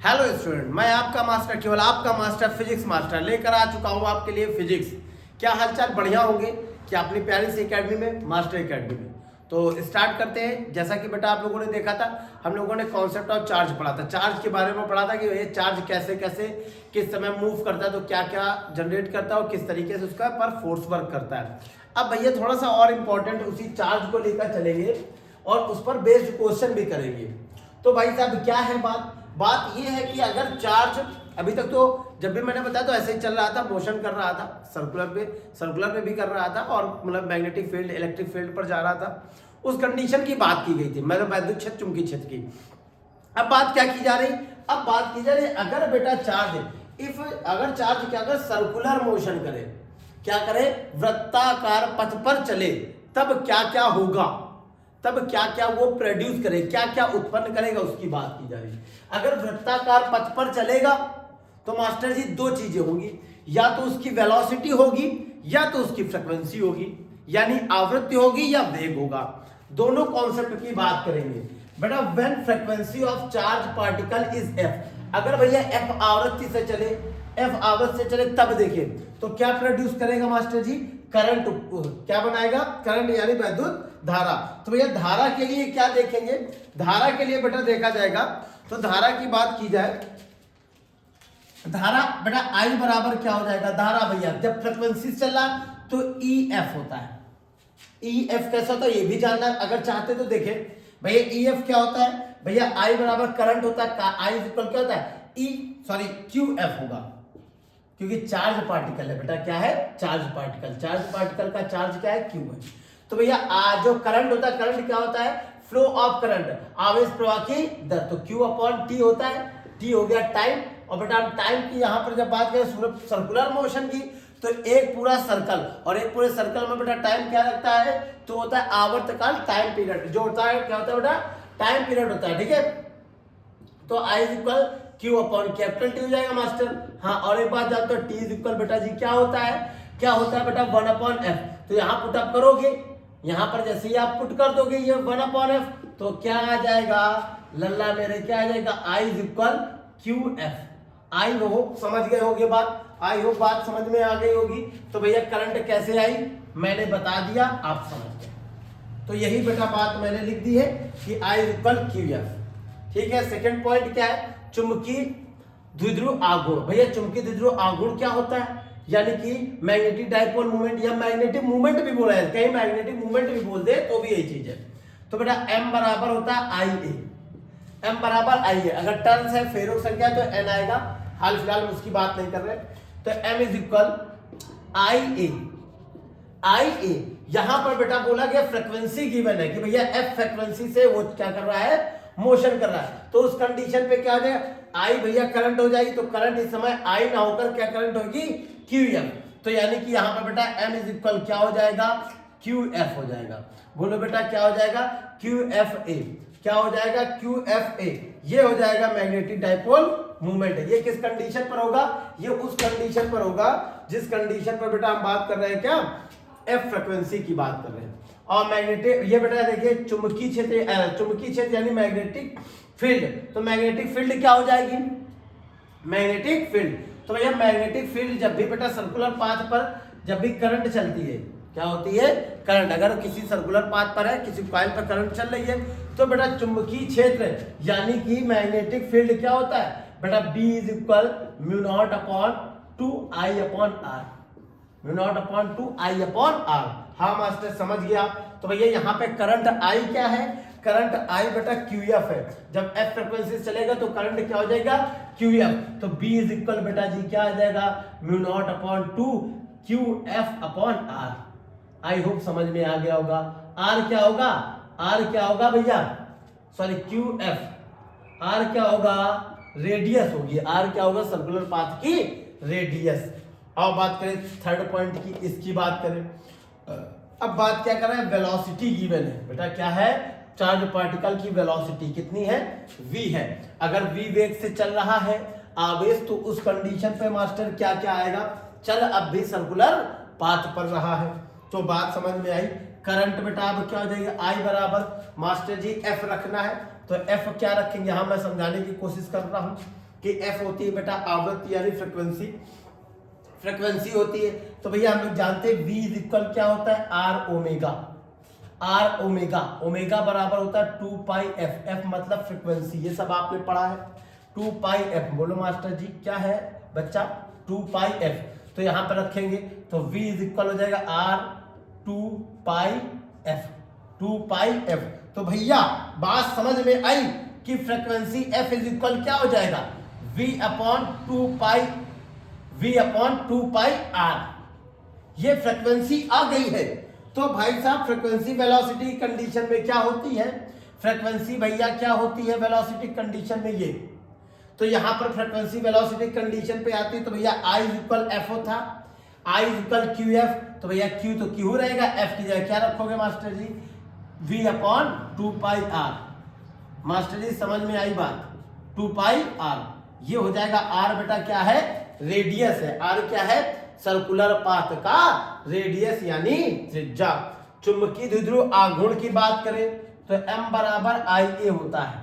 Hello student, मैं आपका master, केवल आपका मास्टर, फिजिक्स मास्टर लेकर आ चुका हूँ आपके लिए फिजिक्स। क्या हालचाल? बढ़िया होंगे कि अपनी प्यारी सी एकेडमी में, मास्टर एकेडमी में। तो स्टार्ट करते हैं। जैसा कि बेटा आप लोगों ने देखा था, हम लोगों ने कॉन्सेप्ट ऑफ चार्ज पढ़ा था। चार्ज के बारे में पढ़ा था कि ये चार्ज कैसे कैसे किस समय मूव करता है, तो क्या क्या जनरेट करता है और किस तरीके से उसका पर फोर्स वर्क करता है। अब भैया थोड़ा सा और इम्पोर्टेंट उसी चार्ज को लेकर चलेंगे और उस पर बेस्ड क्वेश्चन भी करेंगे। तो भाई साहब क्या है बात ये है कि अगर चार्ज, अभी तक तो जब भी मैंने बताया तो ऐसे ही चल रहा था, मोशन कर रहा था, सर्कुलर पे भी कर रहा था और मतलब मैग्नेटिक फील्ड, इलेक्ट्रिक फील्ड पर जा रहा था। उस कंडीशन की बात की गई थी, मतलब वैद्युत क्षेत्र, चुंबकीय क्षेत्र की। अब बात क्या की जा रही? अब बात की जा रही अगर बेटा चार्ज, अगर चार्ज क्या करे, सर्कुलर मोशन करे, क्या करे, वृत्ताकार पथ पर चले, तब क्या क्या होगा, तब क्या क्या वो प्रोड्यूस करे, क्या क्या उत्पन्न करेगा, उसकी बात की जा रही है। अगर वृत्ताकार पथ पर चलेगा तो मास्टर जी दो चीजें होंगी, या तो उसकी वेलोसिटी होगी या तो उसकी फ्रीक्वेंसी होगी, यानी आवृत्ति होगी या वेग होगा। दोनों कॉन्सेप्ट की बात करेंगे बेटा। When frequency of charge particle is F, अगर भैया एफ आवृत्ति से चले, एफ आवृत्ति से चले, तब देखें तो क्या प्रोड्यूस करेगा मास्टर जी? करंट। क्या बनाएगा? करंट यानी विद्युत धारा। तो भैया धारा के लिए क्या देखेंगे? धारा के लिए बेटा देखा जाएगा, तो धारा की बात की जाए, धारा बेटा आई बराबर क्या हो जाएगा? धारा भैया जब फ्रीक्वेंसी चल रहा तो ई एफ होता है। ई एफ कैसा होता है ये भी जानना अगर चाहते तो देखें भैया। ई एफ क्या होता है भैया? आई बराबर करंट होता है, आई इक्वल क्या होता है? क्यू एफ होगा, क्योंकि चार्ज पार्टिकल है बेटा। क्या है? Charge particle. चार्ज पार्टिकल का चार्ज क्या है? क्यू है। तो भैया जो करंट होता है, करंट क्या होता है? फ्लो ऑफ करंट, आवेश प्रवाह की दर, तो क्यू अपॉन टी होता है। टी हो गया टाइम। और बेटा टाइम की यहां पर जब बात करें सर्कुलर मोशन की, तो एक पूरा सर्कल, और एक पूरे सर्कल में बेटा टाइम क्या लगता है? तो होता है आवर्तकाल, टाइम पीरियड जो होता है। क्या होता है बेटा? टाइम पीरियड होता है। ठीक है, तो I is equal Q upon capital T हो जाएगा मास्टर। हाँ, और एक बात जानते हो, टी इज इक्वल बेटा जी क्या होता है? क्या होता है बेटा? 1 अपॉन एफ। तो यहाँ पुट अप करोगे, यहाँ पर जैसे ही आप पुट कर दोगे ये 1 अपॉन एफ, तो क्या आ जाएगा लल्ला मेरे? क्या आ जाएगा? आई इज इक्वल क्यू एफ। आई हो समझ गए होगे बात? आई हो बात समझ में आ गई होगी। तो भैया करंट कैसे आई मैंने बता दिया, आप समझ गए। तो यही बेटा बात मैंने लिख दी है कि आई इज इक्वल क्यू एफ। ठीक है, सेकंड पॉइंट क्या है? चुंबकीय द्विध्रुव आघूर्ण। भैया चुंबकीय द्विध्रुव आघूर्ण क्या होता है? यानी कि मैग्नेटिक डाइपोल मूवमेंट या मैग्नेटिक मूवमेंट भी बोला है, कहीं मैग्नेटिक मूवमेंट भी बोल दे तो भी यही चीज है। तो बेटा m बराबर होता है आई ए, m बराबर आई ए। अगर टर्न्स है, फेरों संख्या, तो n आएगा। हाल फिलहाल में उसकी बात नहीं कर रहे। तो m इज इक्वल आई ए। आई ए यहां पर बेटा बोला गया फ्रीक्वेंसी गिवन है कि भैया f फ्रीक्वेंसी से वो क्या कर रहा है? मोशन कर रहा है। तो उस कंडीशन पे क्या हो जाएगा? आई भैया करंट हो जाएगी, तो करंट इस समय आई ना होकर क्या करंट होगी? Q M. तो यानी कि यहां पर बेटा m इज इक्वल क्या हो जाएगा? क्यू एफ हो जाएगा। बोलो बेटा क्या हो जाएगा? Q F A. क्या हो जाएगा? Q F A. ये हो जाएगा मैग्नेटिक डाइपोल मूवमेंट। ये किस कंडीशन पर होगा? ये उस कंडीशन पर होगा जिस कंडीशन पर बेटा हम बात कर रहे हैं, क्या एफ फ्रीक्वेंसी की बात कर रहे हैं। और मैग्नेटिक, ये बेटा देखिए चुंबकीय क्षेत्र यानी मैग्नेटिक फील्ड। तो मैग्नेटिक फील्ड क्या हो जाएगी? Magnetic field. तो भैया मैग्नेटिक फील्ड जब भी बेटा सर्कुलर पाथ पर जब भी करंट चलती है, क्या होती है? करंट। अगर किसी सर्कुलर पाथ पर है, किसी कॉइल पर करंट चल रही है, तो बेटा चुंबकीय क्षेत्र यानी कि मैग्नेटिक फील्ड क्या होता है बेटा? B is equal mu naught upon 2 I upon R. Mu naught upon 2 I upon R. हाँ मास्टर समझ गया। तो भैया यहाँ पे करंट आई क्या है? करंट आई बेटा क्यू एफ है। जब एफ फ्रीक्वेंसी चलेगा तो करंट क्या हो जाएगा? Q F. तो बी इज इक्वल बेटा जी क्या आ जाएगा? Mu naught upon 2 Q F upon R. I hope समझ में आ गया होगा। आर क्या होगा? आर क्या होगा भैया? Sorry Q F. आर क्या होगा? रेडियस होगी। आर क्या होगा? सर्कुलर पाथ की रेडियस। अब बात करें थर्ड पॉइंट की, इसकी बात करें। अब बात क्या कर रहे हैं? वेलोसिटी गिवन है बेटा। क्या है? चार्ज पार्टिकल की वेलोसिटी कितनी है? v है। अगर v वेग से चल रहा है आवेश, तो उस कंडीशन पे मास्टर क्या क्या आएगा? चल अब भी सर्कुलर पाथ पर रहा है। तो बात समझ में आई। करंट बेटा अब क्या हो जाएगा? I बराबर मास्टर जी F रखना है, तो F क्या रखेंगे? यहां मैं समझाने की कोशिश कर रहा हूं। कि एफ होती है बेटा आवृत्ति यानी फ्रीक्वेंसी होती है। तो भैया हम लोग जानते हैं v इज इक्वल क्या होता है आर ओमेगा, ओमेगा बराबर होता है 2 पाई एफ, एफ मतलब फ्रीक्वेंसी, ये सब आपने पढ़ा है। 2 पाई एफ, बोलो मास्टर जी क्या है बच्चा 2 पाई एफ, तो यहां पर रखेंगे तो v इज इक्वल हो जाएगा R 2 pi F, 2 pi F. तो भैया बात समझ में आई कि फ्रीक्वेंसी f इज इक्वल क्या हो जाएगा v अपॉन 2 पाई r, ये फ्रीक्वेंसी आ गई है। तो भाई साहब फ्रीक्वेंसी वेलोसिटी कंडीशन में क्या होती है, फ्रीक्वेंसी भैया क्या होती है वेलोसिटी कंडीशन में ये, तो यहां पर फ्रीक्वेंसी वेलोसिटी कंडीशन पे आती है तो भैया I इज इक्वल एफ होता, I is equal Q F, तो भैया Q तो Q रहेगा, F की जगह क्या रखोगे मास्टर जी V अपॉन 2 पाई R। मास्टर जी समझ में आई बात, 2 पाई R, ये हो जाएगा R बेटा क्या है रेडियस है, R क्या है सर्कुलर पाथ का रेडियस यानी त्रिज्या। चुंबकीय द्विध्रुव आघूर्ण की बात करें तो m बराबर IA होता है,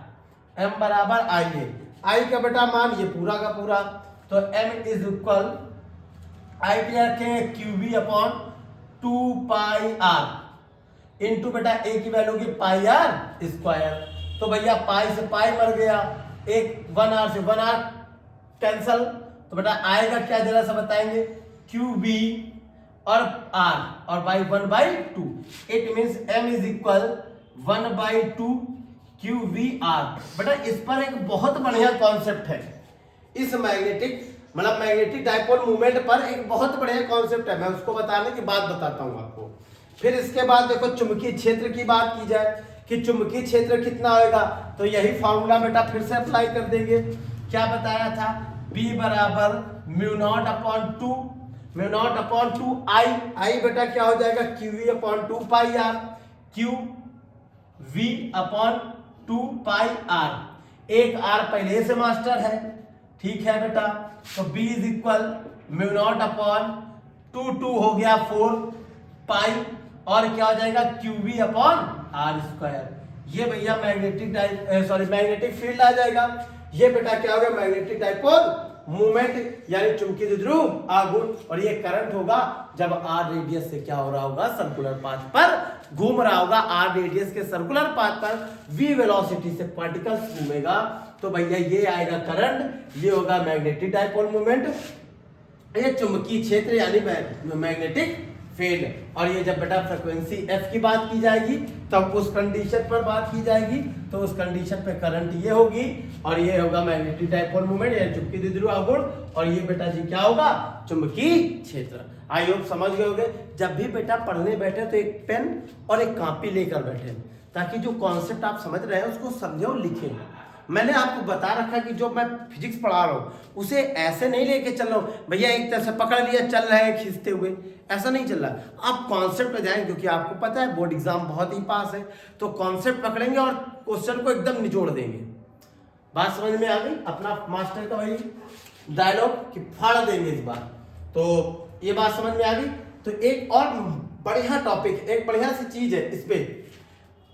m बराबर IA, I का बेटा मान ये पूरा का पूरा, तो m इज इक्वल I पे रखेंगे QV अपॉन 2 पाई R इंटू बेटा A की वैल्यू की पाई R स्क्वायर। तो भैया पाई से पाई मर गया, एक 1 R से 1 R कैंसल, तो बेटा आएगा क्या जरा सा बताएंगे QV और R और by 1/2, it means M is equal 1/2 QVR। बेटा इस पर एक बहुत बढ़िया कॉन्सेप्ट है, इस मैग्नेटिक डाइपोल मूवमेंट पर एक बहुत बढ़िया कॉन्सेप्ट है, मैं उसको बताने की बात बताता हूं आपको। फिर इसके बाद देखो चुंबकीय क्षेत्र की बात की जाए कि चुंबकीय क्षेत्र कितना होगा, तो यही फॉर्मूला बेटा फिर से अप्लाई कर देंगे। क्या बताया था B बराबर म्यू नॉट अपॉन 2 I बेटा क्या हो जाएगा QV अपॉन 2 पाई R, QV अपॉन 2 पाई R, एक R पहले से मास्टर है, ठीक है बेटा। तो B is equal mu naught upon 2 हो गया 4 पाई और क्या हो जाएगा QV अपॉन R स्क्वायर, ये भैया मैग्नेटिक फील्ड आ जाएगा। ये बेटा क्या होगा मैग्नेटिक डाइपोल मूवमेंट यानी चुंबकीय द्विध्रुव आघूर्ण, और ये करंट होगा जब R रेडियस से क्या हो रहा होगा सर्कुलर पाथ पर घूम रहा होगा, R रेडियस के सर्कुलर पाथ पर v वेलोसिटी से पार्टिकल्स घूमेगा, तो भैया ये आएगा करंट, ये होगा मैग्नेटिक डाइपोल मूवमेंट, ये चुंबकीय क्षेत्र यानी मैग्नेटिक फील्ड। और ये जब बेटा फ्रीक्वेंसी f की बात की जाएगी तब उस कंडीशन पर बात की जाएगी, तो उस कंडीशन पे करंट ये होगी और ये होगा मैग्नेटिक डाइपोल मूवमेंट यानी चुंबकीय द्विध्रुव आघूर्ण, और ये बेटा जी क्या होगा चुंबकीय क्षेत्र। आई होप समझ गए होंगे। जब भी बेटा पढ़ने बैठे तो एक पेन और एक कॉपी लेकर बैठे, ताकि जो कॉन्सेप्ट आप समझ रहे हैं उसको समझे और लिखें। मैंने आपको बता रखा कि जो मैं फिजिक्स पढ़ा रहा हूँ उसे ऐसे नहीं लेके चल रहा हूँ भैया एक तरह से पकड़ लिया चल रहे हैं खींचते हुए, ऐसा नहीं चल रहा। आप कॉन्सेप्ट पे जाएंगे क्योंकि आपको पता है बोर्ड एग्जाम बहुत ही पास है, तो कॉन्सेप्ट पकड़ेंगे और क्वेश्चन को एकदम निचोड़ देंगे। बात समझ में आ गई, अपना मास्टर का वही डायलॉग कि फाड़ देंगे इस बार, तो ये बात समझ में आ गई। तो एक और बढ़िया टॉपिक, एक बढ़िया सी चीज है इस पे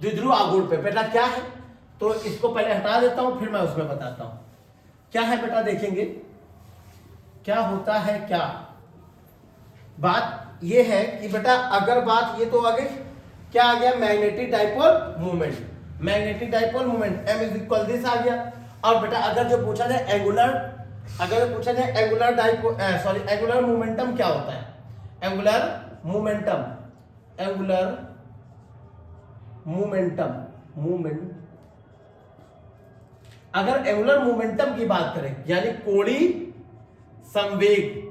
द्विध्रुव आघूर्ण पे, बेटा क्या है, तो इसको पहले हटा देता हूं फिर मैं उसमें बताता हूं क्या है। बेटा देखेंगे क्या होता है, क्या बात ये है कि बेटा अगर बात ये तो आ गई, क्या आ गया magnetic dipole movement, magnetic dipole movement m is equal this आ गया। और बेटा अगर जो पूछा जाए एंगुलर मोमेंटम क्या होता है, एंगुलर मोमेंटम अगर एंगुलर मोमेंटम की बात करें यानी कोणीय संवेग,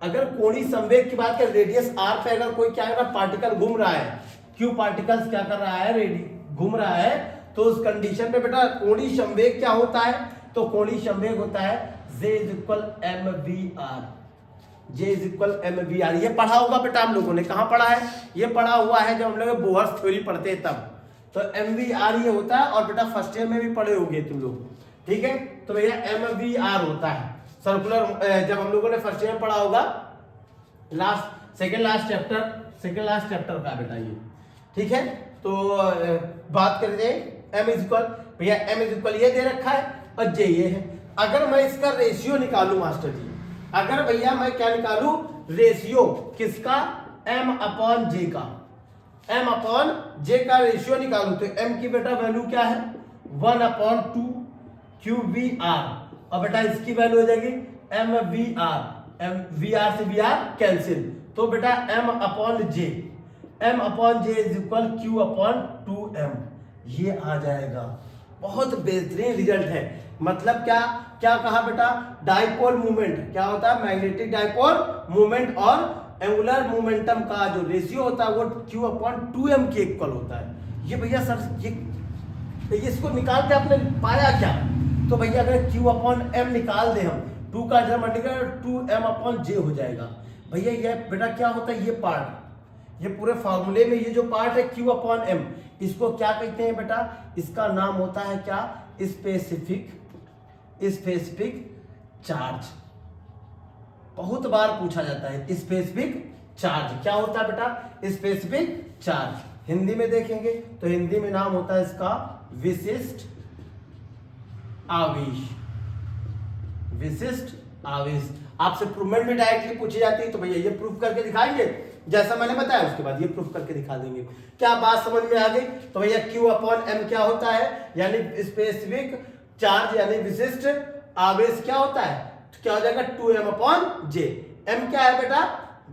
अगर कोणीय संवेग की बात करें रेडियस r पे अगर कोई क्या कर रहा है पार्टिकल घूम रहा है, क्यों पार्टिकल्स क्या कर रहा है घूम रहा है, तो उस कंडीशन पे बेटा कोणीय संवेग क्या होता है, तो कोणीय संवेग होता है J इज इक्वल mvr। ये पढ़ा होगा बेटा हम लोगों ने, कहां पढ़ा है, ये पढ़ा हुआ है जब हम लोग बोहर्स थ्योरी पढ़ते हैं तब, तो mvr ये होता है। और बेटा फर्स्ट ईयर में भी पढ़े होंगे तुम लोग, ठीक है। तो भैया mvr होता है सर्कुलर, जब हम लोगों ने फर्स्ट ईयर पढ़ा होगा सेकंड लास्ट चैप्टर का बेटा ये, ठीक है। तो बात करते हैं m इज इक्वल, भैया m इज इक्वल ये दे रखा है और जे ये है। अगर मैं इसका रेशियो निकालू मास्टर जी, अगर भैया मैं क्या निकालू, रेशियो किसका, m अपॉन जे का, m अपॉन जे का रेशियो निकालू तो m की बेटा वैल्यू क्या है 1/2 QVR, और बेटा इसकी वैल्यू हो जाएगी MVR, VR से VR कैंसिल, तो बेटा m upon J is equal Q upon 2m, ये आ जाएगा। बहुत बेहतरीन रिजल्ट है। मतलब क्या क्या कहा बेटा, डाइपोल मूवमेंट क्या होता है, मैग्नेटिक डाइपोल मूवमेंट और एंगुलर मोमेंटम का जो रेशियो होता है वो Q अपॉन 2m के इक्वल होता है। ये भैया सर ये इसको निकाल के आपने पाया क्या, तो भैया अगर Q अपॉन m निकाल दे हम, 2 का जब मल्टीप्लाई 2m अपॉन j हो जाएगा। भैया ये बेटा क्या होता है, ये पार्ट, ये पूरे फॉर्मूले में ये जो पार्ट है Q अपॉन m, इसको क्या कहते हैं बेटा, इसका नाम होता है क्या, स्पेसिफिक चार्ज। बहुत बार पूछा जाता है स्पेसिफिक चार्ज क्या होता है बेटा, स्पेसिफिक चार्ज। हिंदी में देखेंगे तो हिंदी में नाम होता है इसका विशिष्ट आवेश, विशिष्ट आवेश। आपसे प्रूवमेंट में डायरेक्टली पूछी जाती है तो भैया ये प्रूफ करके दिखाएंगे जैसा मैंने बताया, उसके बाद ये प्रूफ करके दिखा देंगे। क्या बात समझ में आ गई, तो भैया Q अपॉन m क्या होता है, यानी स्पेसिफिक चार्ज यानी विशिष्ट आवेश क्या होता है, तो क्या हो जाएगा 2m अपॉन j। m क्या है बेटा,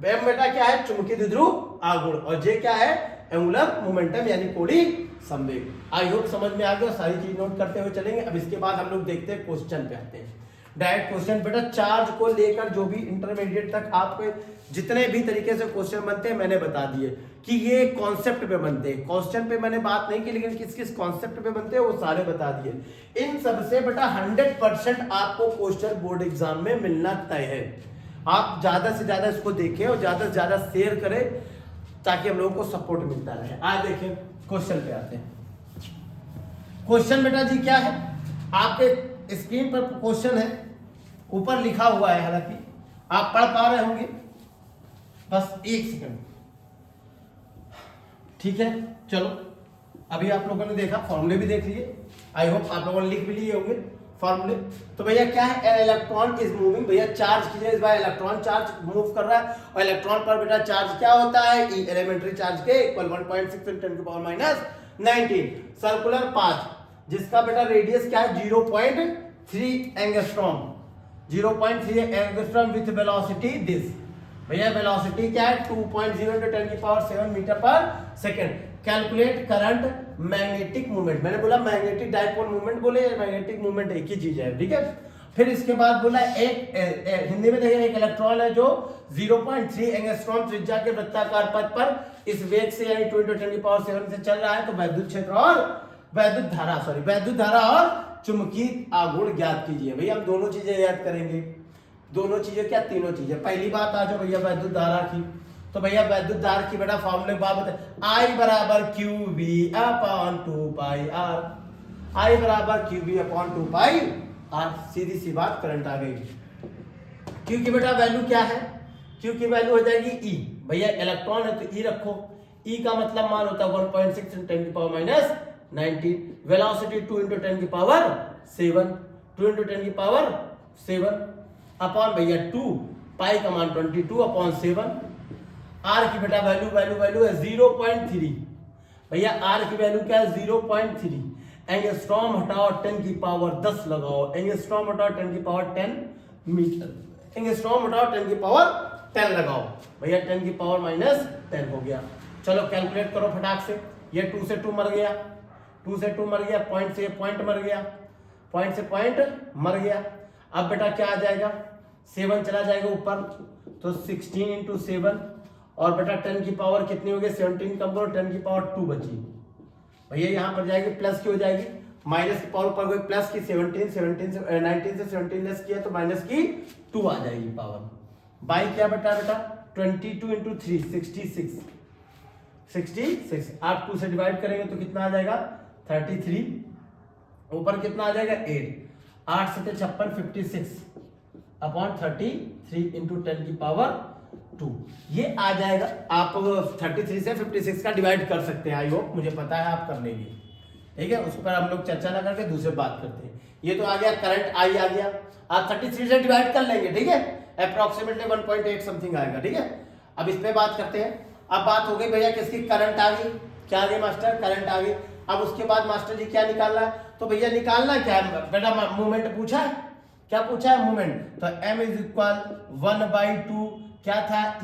m बेटा क्या है, चुंबकीय द्विध्रुव आघूर्ण, और j क्या है, एंगुलर मोमेंटम यानी कोणीय संवेग। आई होप समझ में आ गया, सारी चीज नोट करते हुए चलेंगे। अब इसके बाद हम लोग देखते हैं क्वेश्चन पे आते हैं। डायरेक्ट क्वेश्चन बेटा, चार्ज को लेकर जो भी इंटरमीडिएट तक आपके जितने भी तरीके से क्वेश्चन बनते हैं मैंने बता दिए कि ये कॉन्सेप्ट पे बनते हैं। क्वेश्चन पे मैंने बात नहीं की, लेकिन किस किस कॉन्सेप्ट पे बनते हैं वो सारे बता दिए। इन सबसे बेटा 100% आपको क्वेश्चन बोर्ड एग्जाम में मिलना तय है। आप ज्यादा से ज्यादा इसको देखें और ज्यादा से ज्यादा शेयर करें ताकि हम लोगों को सपोर्ट मिलता रहे। आज देखिए क्वेश्चन पे आते हैं। क्वेश्चन बेटा जी क्या है, आपके स्क्रीन पर क्वेश्चन है, ऊपर लिखा हुआ है, हालांकि आप पढ़ पा रहे होंगे, बस एक सेकंड, ठीक है। चलो अभी आप लोगों ने देखा, फॉर्मूले भी देख लिए, आई होप आप लोगों ने लिख भी लिए होंगे फॉर्मूले। तो भैया क्या है, एन इलेक्ट्रॉन इज मूविंग, भैया चार्ज की बाय इलेक्ट्रॉन, चार्ज मूव कर रहा है, और इलेक्ट्रॉन पर बेटा चार्ज क्या होता है, ई एलिमेंट्री चार्ज के इक्वल 1.6 × 10⁻⁻19 सर्कुलर पाथ, जिसका बेटा रेडियस क्या है 0.3 angstrom, 0.3 angstrom with velocity this. भैया वेलोसिटी क्या है 2.0 × 10⁻⁷ मीटर पर second. Calculate current magnetic movement, मैंने बोला मैग्नेटिक डाइपोल मूवमेंट बोले, मैग्नेटिक मूवमेंट एक ही चीज है, ठीक है। फिर इसके बाद बोला एक हिंदी में देखिए, एक इलेक्ट्रॉन है जो 0.3 एंगस्ट्रॉम त्रिज्या के वृत्ताकार पथ पर इस वेग से यानी 2 × 10⁻⁷ से चल रहा है, तो वैद्युत क्षेत्र और वैद्युत धारा और चुंबकीय आघूर्ण ज्ञात कीजिए। भैया हम दोनों चीजें याद करेंगे, दोनों चीजें क्या, तीनों चीजें। पहली बात आ जाओ भैया वैद्युत धारा की, तो भैया वैद्युत धारा की बेटा फॉर्मूले बात I बराबर QV अपॉन 2πr, I बराबर QV अपॉन 2πr, सीधी सी बात, करंट आ गई। Q की बेटा वैल्यू क्या है, Q की वैल्यू हो जाएगी E, भैया इलेक्ट्रॉन है तो E रखो, E का मतलब मान होता है 1.6 × 10⁻⁹, वेलोसिटी 2 × 10⁻7, 2 × 10⁻7 अपॉन भैया 2, पाई का मान 22/7। आर की बेटा वैल्यू है 0.3, भैया आर की वैल्यू क्या है 0.3, एंगस्ट्रॉम हटाओ 10⁻10 लगाओ, एंगस्ट्रॉम हटाओ 10⁻10 मीटर, एंगस्ट्रॉम हटाओ 10⁻10 लगाओ, भैया 10⁻−10 हो गया। चलो कैलकुलेट करो फटाक से, ये 2 से 2 मर गया, 2 से 2 मर गया, पॉइंट से पॉइंट मर गया, पॉइंट से पॉइंट मर गया। अब बेटा क्या आ जाएगा, 7 चला जाएगा ऊपर, तो 16 × 7, और बेटा 10 की पावर कितनी हो गई, 17 कम करो, 10 की पावर 2 बची, भैया यहाँ पर जाएगी प्लस की हो जाएगी, माइनस की पावर ऊपर गई प्लस की, 19 से 17 लेस किया तो माइनस की 2 आ जाएगी पावर। बाई क्या बेटा 22 × 3 66, आप 2 से डिवाइड करेंगे तो कितना आ जाएगा 33, ऊपर कितना आ जाएगा 8, 8 से 56 56 अपॉन 33 × 10⁻², ये आ जाएगा। आप 33 से 56 का डिवाइड कर सकते हैं, आई होप मुझे पता है आप कर लेंगे, ठीक है। उस पर हम लोग चर्चा ना करके दूसरे बात करते हैं। ये तो आ गया करंट आई आ गया, आप 33 से डिवाइड कर लेंगे, ठीक है, अप्रोक्सीमेटली 1.8 समथिंग आएगा, ठीक है। अब इस पे बात करते हैं। अब बात हो गई भैया किसकी, करंट आ गई, क्या आ गई मास्टर, करंट आ गई। अब उसके बाद मास्टर जी क्या निकालना है, तो भैया निकालना क्या है बेटा, मूवमेंट पूछा है, क्या पूछा है, मूवमेंट, तो m इज इक्वल 1/2 क्या था,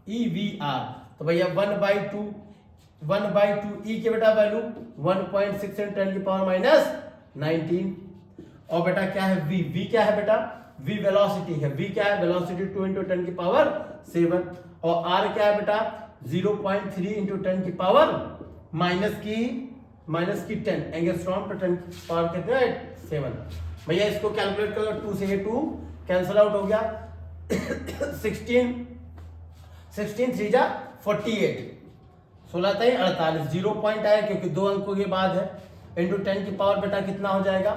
EVR, तो भैया 1/2 E के बेटा वैल्यू 1.6 × 10⁻⁻19, और बेटा क्या है v क्या है बेटा, v वेलोसिटी है, v क्या है वेलोसिटी 2 × 10⁻7, और r क्या है बेटा 0.3 × 10 एंगस्ट्रॉम टू 10 कितना है 7। भैया इसको कैलकुलेट करो, 2 से ये 2 कैंसिल आउट हो गया 16 3 जा 48, 16 3 48, 0 पॉइंट आया क्योंकि 2 अंकों के बाद है, इंटू 10 की पावर बेटा कितना हो जाएगा,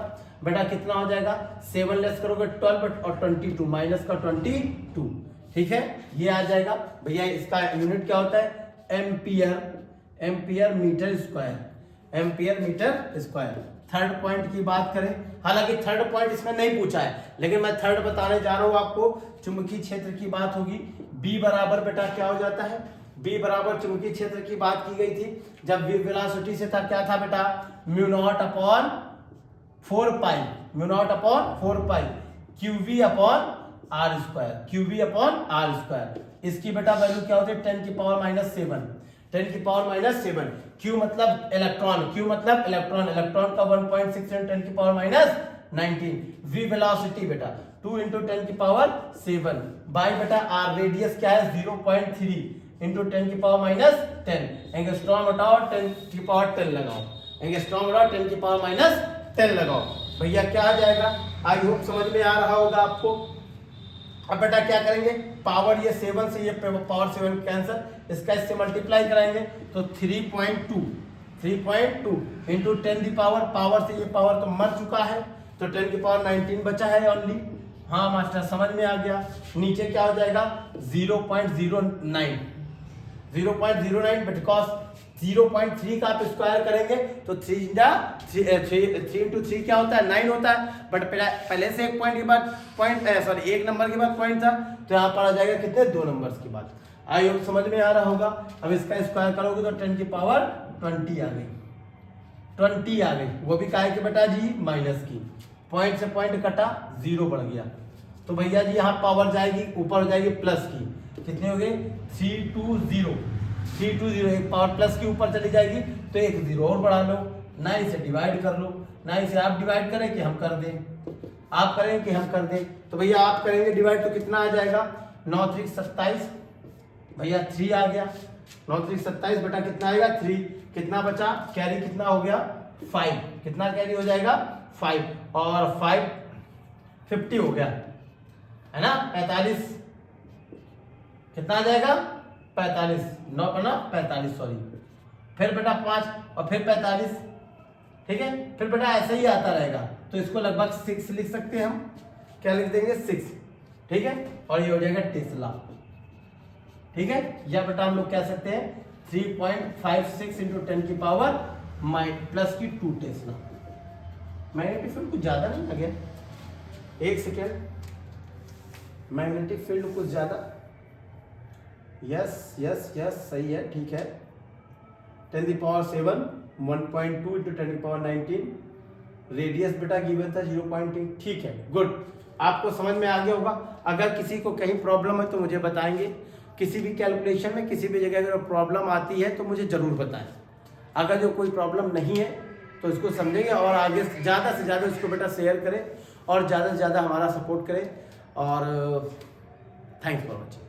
बेटा कितना हो जाएगा 7 लेस करोगे 12 और 22 माइनस का 22, ठीक है, ये आ जाएगा। भैया इसका यूनिट क्या होता है, ampere meter square. Third point की बात करें, हालांकि थर्ड पॉइंट इसमें नहीं पूछा है, लेकिन मैं थर्ड बताने जा रहा हूं आपको। चुंबकीय क्षेत्र की बात होगी, B बराबर बेटा क्या हो जाता है, B बराबर चुंबकीय क्षेत्र की बात की गई थी जब v वेलोसिटी से था, क्या था बेटा μ0/4π QV/r², इसकी बेटा वैल्यू क्या होती है 10⁻⁻7, Q मतलब इलेक्ट्रॉन, का 1.6 × 10⁻⁻19, v वेलोसिटी बेटा 2 × 10⁻7 बाय बेटा r, रेडियस क्या है 0.3 × 10⁻10, एंगस्ट्रॉम हटाओ 10⁻10 लगाओ, एंगस्ट्रॉम हटाओ 10⁻10 लगाओ, भैया क्या आ जाएगा, आई होप समझ में आ रहा होगा आपको। अब बेटा क्या करेंगे, पावर ये 7 से ये पावर 7 कैंसर, इसका इससे मल्टीप्लाई कराएंगे तो 3.2 इंटू 10 दी पावर से ये पावर तो मर चुका है, तो 10⁻19 बचा है ओनली। हाँ मास्टर समझ में आ गया। नीचे क्या हो जाएगा 0.09 बिकॉज 0.3 का आप स्क्वायर करेंगे तो 3 × 3 क्या होता है 9 होता है, बट पहले से एक पॉइंट के बाद एक नंबर के बाद पॉइंट था, तो यहाँ पर आ जाएगा कितने 2 नंबर्स के बाद। आई होप समझ में आ रहा होगा। अब इसका स्क्वायर करोगे तो 10⁻20 आ गई, वो भी काहे के बेटा जी माइनस की, पॉइंट से पॉइंट कटा 0 बढ़ गया, तो भैया जी यहाँ पावर जाएगी ऊपर हो जाएगी प्लस की, कितने हो गए 320, एक पावर प्लस की ऊपर चली जाएगी तो एक 0 और बढ़ा लो, 9 से डिवाइड कर लो, 9 से आप डिवाइड करें कि हम कर दें, आप करें कि हम कर दें, तो भैया आप करेंगे डिवाइड तो कितना आ जाएगा 9 3 27, भैया 3 आ गया, 9 3 27 बेटा कितना आएगा 3, कितना बचा कैरी कितना हो गया 5, कितना कैरी हो जाएगा 5, और 5 50 हो गया है ना 45, कितना आ जाएगा 45, 9 बना 45 सॉरी, फिर बेटा 5 और फिर 45, ठीक है, फिर बेटा ऐसे ही आता रहेगा, तो इसको लगभग 6 लिख सकते हैं हम, क्या लिख देंगे 6, ठीक है, और ये हो जाएगा टेस्ला, ठीक है, या बेटा हम लोग कह सकते हैं 3.56 × 10 की पावर प्लस की 2 टेस्ला। मैग्नेटिक फील्ड कुछ ज्यादा नहीं लगे, एक सेकेंड, मैग्नेटिक फील्ड कुछ ज्यादा, यस सही है, ठीक है, 10⁻7 1.2 × 10⁻19, रेडियस बेटा गिवन था 0.8, ठीक है, गुड, आपको समझ में आ गया होगा। अगर किसी को कहीं प्रॉब्लम है तो मुझे बताएंगे, किसी भी कैलकुलेशन में किसी भी जगह अगर प्रॉब्लम आती है तो मुझे जरूर बताएं, अगर जो कोई प्रॉब्लम नहीं है तो इसको समझेंगे और आगे ज़्यादा से ज़्यादा इसको बेटा शेयर करें और ज़्यादा से ज़्यादा हमारा सपोर्ट करें, और थैंक्स फॉर वॉचिंग।